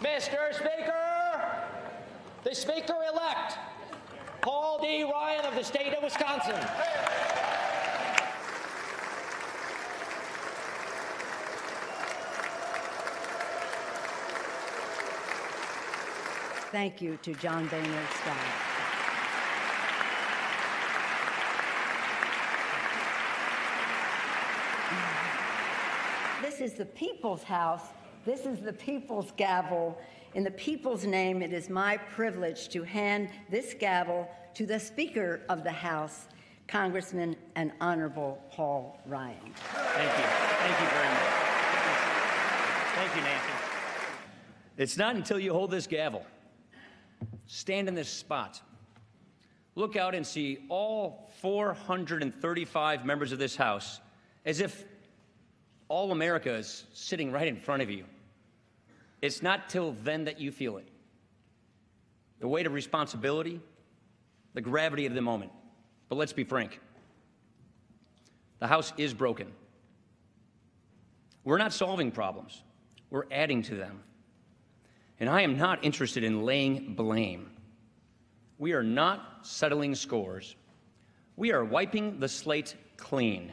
Mr. Speaker, the Speaker-elect, Paul D. Ryan of the state of Wisconsin. Thank you to John Boehner staff. This is the People's House. This is the People's gavel. In the people's name, it is my privilege to hand this gavel to the Speaker of the House, Congressman and Honorable Paul Ryan. Thank you. Thank you very much. Thank you, Nancy. It's not until you hold this gavel, stand in this spot, look out and see all 435 members of this House as if all America is sitting right in front of you. It's not till then that you feel it. The weight of responsibility, the gravity of the moment. But let's be frank. The House is broken. We're not solving problems. We're adding to them. And I am not interested in laying blame. We are not settling scores. We are wiping the slate clean.